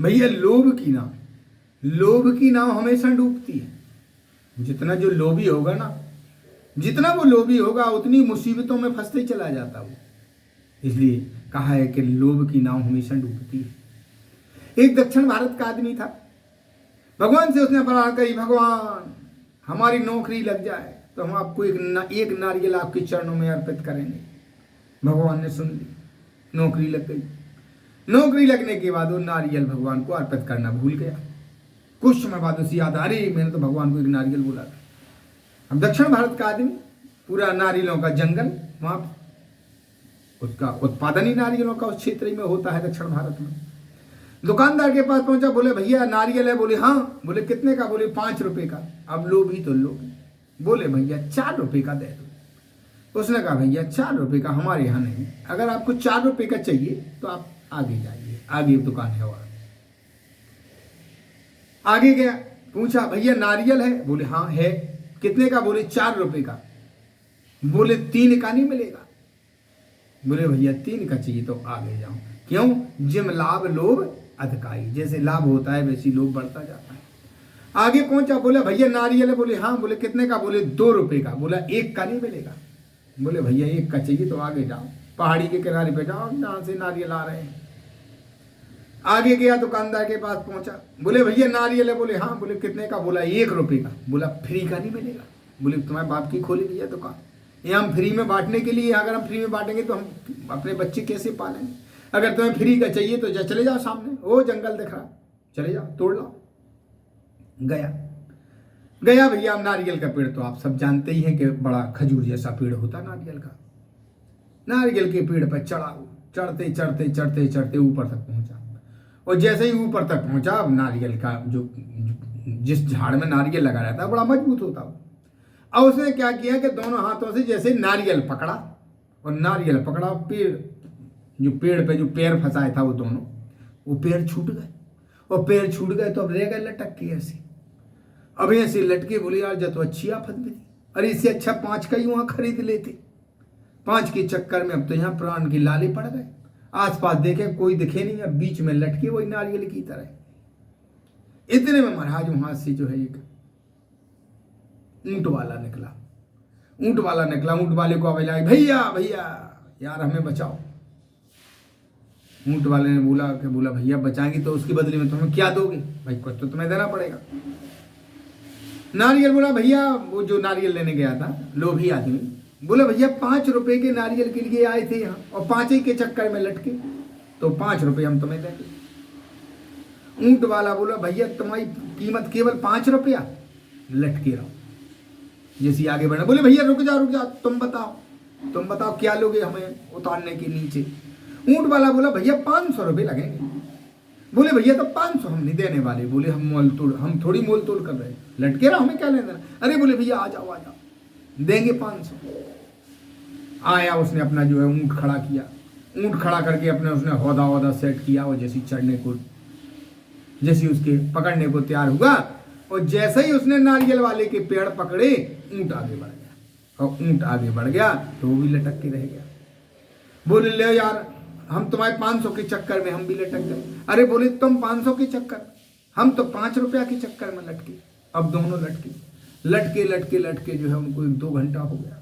भैया लोभ की नाव हमेशा डूबती है। जितना जो लोभी होगा ना, जितना वो लोभी होगा उतनी मुसीबतों में फंसते चला जाता वो। इसलिए कहा है कि लोभ की नाव हमेशा डूबती है। एक दक्षिण भारत का आदमी था, भगवान से उसने प्रार्थना करी, भगवान हमारी नौकरी लग जाए तो हम आपको एक नारियल आपके चरणों में अर्पित करेंगे। भगवान ने सुन ली, नौकरी लग गई। नौकरी लगने के बाद वो नारियल भगवान को अर्पित करना भूल गया। कुछ समय बाद उसे याद, अरे मैंने तो भगवान को एक नारियल बोला था। अब दक्षिण भारत का आदमी, पूरा नारियलों का जंगल, वहां उसका उत्पादन ही नारियलों का उस क्षेत्र में होता है दक्षिण भारत में। दुकानदार के पास पहुंचा, बोले भैया नारियल है? बोले हाँ। बोले कितने का? बोले 5 रुपए का। अब लोभी तो लोभी, बोले भैया 4 रुपए का दे दो। उसने कहा भैया 4 रुपए का हमारे यहाँ नहीं, अगर आपको 4 रुपए का चाहिए तो आप आगे जाइए, आगे दुकान है वहां। आगे गया, पूछा भैया नारियल है? बोले हाँ है। कितने का? बोले 4 रुपए का। बोले 3 का नहीं मिलेगा। बोले भैया 3 का चाहिए तो आगे जाओ। क्यों? जिम लाभ लोभ अधिकाई, जैसे लाभ होता है वैसी लोभ बढ़ता जाता है। आगे पहुंचा, बोले भैया नारियल है? बोले हाँ। बोले कितने का? बोले 2 रुपए का। बोला 1 का नहीं मिलेगा। बोले भैया 1 का चाहिए तो आगे जाओ, पहाड़ी के किनारे पे जाओ जहां से नारियल आ रहे हैं। आगे गया, दुकानदार के पास पहुंचा, बोले भैया नारियल है? बोले हाँ। बोले कितने का? बोला 1 रुपए का। बोला फ्री का नहीं मिलेगा। बोले तुम्हारे बाप की खोली भैया दुकान, ये हम फ्री में बांटने के लिए, अगर हम फ्री में बांटेंगे तो हम अपने बच्चे कैसे पालेंगे? अगर तुम्हें फ्री का चाहिए तो चले जाओ, सामने वो जंगल दिख रहा, चले जाओ तोड़ लो। गया भैया। अब नारियल का पेड़ तो आप सब जानते ही हैं कि बड़ा खजूर जैसा पेड़ होता नारियल का। नारियल के पेड़ पर चढ़ा, चढ़ते चढ़ते चढ़ते चढ़ते ऊपर तक पहुंचा। और जैसे ही ऊपर तक पहुंचा, अब नारियल का जो जिस झाड़ में नारियल लगा रहता है बड़ा मजबूत होता है। अब उसने क्या किया कि दोनों हाथों से जैसे नारियल पकड़ा, और नारियल पकड़ा, पेड़ जो पेड़ पे जो पैर फंसाया था वो दोनों, वो पैर छूट गए। और पैर छूट गए तो अब रह गए लटक के ऐसे। अब ऐसे लटके, बोले यार जब तो अच्छी आफत में थी, अरे इससे अच्छा 5 का ही वहां खरीद लेते। 5 के चक्कर में अब तो यहाँ प्राण के लाले पड़ गए। आसपास देखे कोई दिखे नहीं, अब बीच में लटके वही नारियल की तरह। इतने में महाराज वहां से जो है एक ऊंट वाला निकला। ऊंट वाले को आवाज आई, भैया भैया यार हमें बचाओ। ऊंट वाले ने बोला भैया बचाएंगे तो उसके बदले में तुम्हें क्या दोगे? भाई कुछ तो तुम्हें देना पड़ेगा। नारियल बोला भैया, वो जो नारियल लेने गया था लोभी आदमी, बोला भैया 5 रुपए के नारियल के लिए आए थे यहाँ और 5 ही के चक्कर में लटके, तो 5 रुपए हम तुम्हें देंगे। ऊंट वाला बोला भैया तुम्हारी कीमत केवल 5 रुपया। लटके रहो। जैसे आगे बढ़ा, बोले भैया रुक जाओ, तुम बताओ क्या लोगे हमें उतारने के नीचे? ऊंट वाला बोला भैया 500 रुपये लगेंगे। बोले भैया तो 500 हम नहीं देने वाले। बोले हम थोड़ी मोल तोड़ कर रहे, लटके रहो, हमें क्या लेना। अरे बोले भैया आ जाओ देंगे 500। आया, उसने अपना जो है ऊंट खड़ा किया। ऊंट खड़ा करके अपने उसने हौदा सेट किया, और जैसी उसके पकड़ने को तैयार हुआ, और जैसे ही उसने नारियल वाले के पेड़ पकड़े, ऊंट आगे बढ़ गया। और ऊंट आगे बढ़ गया तो वो भी लटक के रह गया। बोले ले यार हम तुम्हारे 500 के चक्कर में हम भी लटक गए। अरे बोले तुम 500 के चक्कर, हम तो 5 रुपया के चक्कर में लटके। अब दोनों लटके जो है उनको 1-2 घंटा हो गया।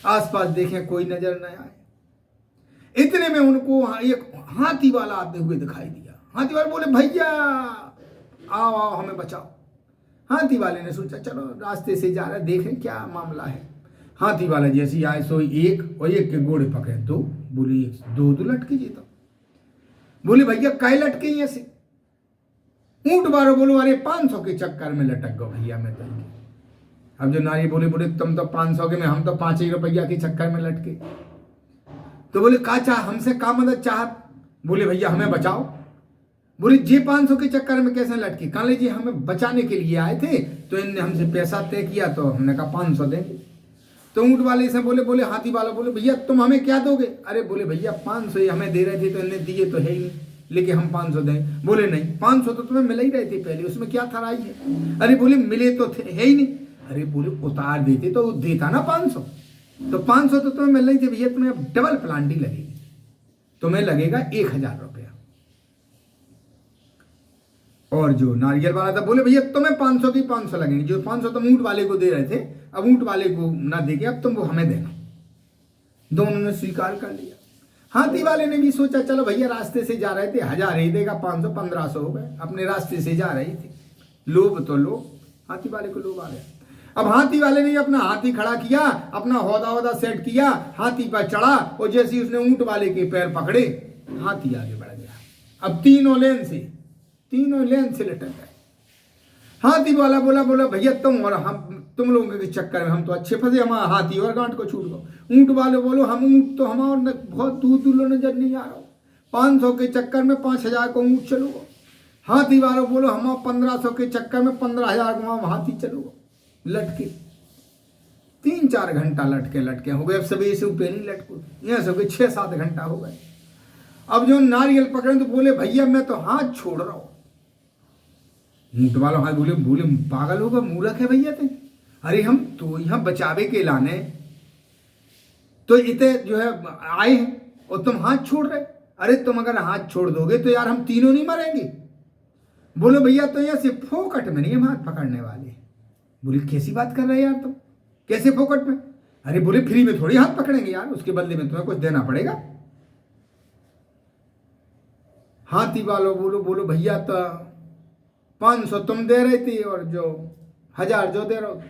आसपास देखें कोई नजर न आए। इतने में उनको एक हाथी वाला आते हुए दिखाई दिया। हाथी वाले बोले भैया आओ हमें बचाओ। हाथी वाले ने सोचा चलो रास्ते से जा रहे देखें क्या मामला है। हाथी वाला जैसे आए सो एक और एक के घोड़े पकड़े 2। बोले 2 लटके जी। तो बोले भैया काहे लटके ऐसे? ऊंट वाले बोलो अरे 500 के चक्कर में लटक गो भैया मैं तो। अब जो नारी बोले तुम तो 500 के में, हम तो 5 रुपया के चक्कर में लटके। तो बोले का चाह हमसे का मदद चाहत? बोले भैया हमें बचाओ। बोले जी 500 के चक्कर में कैसे लटके? कहा जी हमें बचाने के लिए आए थे तो इनने हमसे पैसा तय किया तो हमने कहा 500 देंगे। तो ऊंट वाले से बोले हाथी वाला बोले भैया तुम हमें क्या दोगे? अरे बोले भैया 500 ही हमें दे रहे थे तो इन्हें दिए तो है ही नहीं, लेकिन हम 500 दें। बोले नहीं 500 तो तुम्हें मिल ही रहे थे पहले, उसमें क्या खराई है? अरे बोले मिले तो थे है ही नहीं। अरे बोले उतार देते तो देता ना 500, तो 500 तो तुम्हें मिल रही थी भैया, तुम्हें अब डबल प्लांटी लगेगी, तुम्हें लगेगा 1000 रुपया। और जो नारियल वाला था बोले भैया तुम्हें 500 की 500 लगेंगे, जो 500 तुम ऊँट वाले को दे रहे थे अब ऊँट वाले को ना दे के अब तुम वो हमें देना। दोनों ने स्वीकार कर लिया। हाथी वाले ने भी सोचा चलो भैया रास्ते से जा रहे थे 1000 ही देगा, 500 1500 हो गए, अपने रास्ते से जा रही थी, लोभ तो लोभ, हाथी वाले को लोभ आ गया। अब हाथी वाले ने अपना हाथी खड़ा किया, अपना हौदा सेट किया, हाथी पर चढ़ा और जैसे उसने ऊंट वाले के पैर पकड़े हाथी आगे बढ़ गया। अब तीनों लेन से लटक गए। हाथी वाला बोला भैया तुम और हम तुम लोगों के चक्कर में हम तो अच्छे फंसे, हमारा हाथी और गांठ को छूट गो। ऊंट वाले बोलो हम ऊंट तो हमारा बहुत दूर नजर नहीं आ रहा, 500 के चक्कर में 5000 को ऊंट चलो। हाथी वालों बोलो हम 1500 के चक्कर में 15000 को हम हाथी चलो। लटके 3-4 घंटा लटके हो गए। अब सभी से ऊपर नहीं लटको, यहाँ सब 6-7 घंटा हो गए। अब जो नारियल पकड़े तो बोले भैया मैं तो हाथ छोड़ रहा हूं। ऊंट वालों हाथ बोले पागल होगा, मूर्ख है भैया थे, अरे हम तो यहाँ बचावे के लाने तो इतने जो है आए हैं और तुम हाथ छोड़ रहे, अरे तुम अगर हाथ छोड़ दोगे तो यार हम तीनों नहीं मरेंगे। बोलो भैया तो यहाँ से फोकट में नहीं हम हाथ पकड़ने वाले। बोले कैसी बात कर रहे हैं यार तुम, कैसे फोकट में? अरे बोले फ्री में थोड़ी हाथ पकड़ेंगे यार, उसके बदले में तुम्हें कुछ देना पड़ेगा। हाथी वालों बोलो भैया तो 500 तुम दे रहे थे और जो 1000 जो दे रहे हो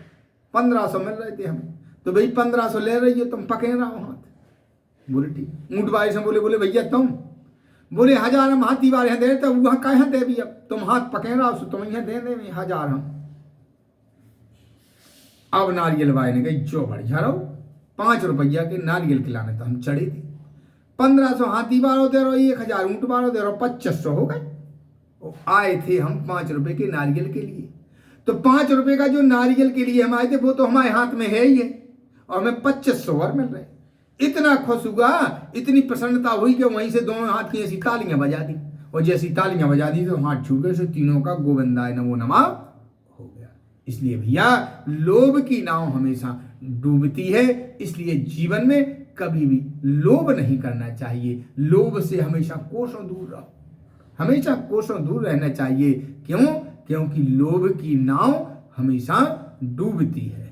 1500 मिल रहे थे हमें, तो भाई 1500 ले रही है, तुम पकड़ रहा हो हाथ। बोले ठीक। ऊंट वाले से बोले भैया तुम बोले 1000 हम हाथी वाले यहाँ दे रहे थे, वहां कहाँ दे भी, अब तुम हाथ पकड़ रहा हो तुम यहाँ दे 1000 हम। अब नारियल वाले ने कही जो बढ़िया रहो, 5 रुपया के नारियल खिलाने तो हम चढ़े थे, 1500 हाथी वालों दे रहो, 1000 ऊंट वालों दे रहो, 2500 हो गए। आए थे हम 5 रुपए के नारियल के लिए, तो 5 रुपए का जो नारियल के लिए हम आए थे वो तो हमारे हाथ में है ही है और हमें 2500 और मिल रहे। इतना खुश हुआ, इतनी प्रसन्नता हुई कि वहीं से दोनों हाथ की ऐसी तालियां बजा दी, और जैसी तालियां बजा दी तो हाथ छूट गए, से तीनों का गोविंदाय नमो नमः हो गया। इसलिए भैया लोभ की नाव हमेशा डूबती है, इसलिए जीवन में कभी भी लोभ नहीं करना चाहिए। लोभ से हमेशा कोसों दूर रहो, हमेशा कोसों दूर रहना चाहिए। क्यों? क्योंकि लोभ की नाव हमेशा डूबती है।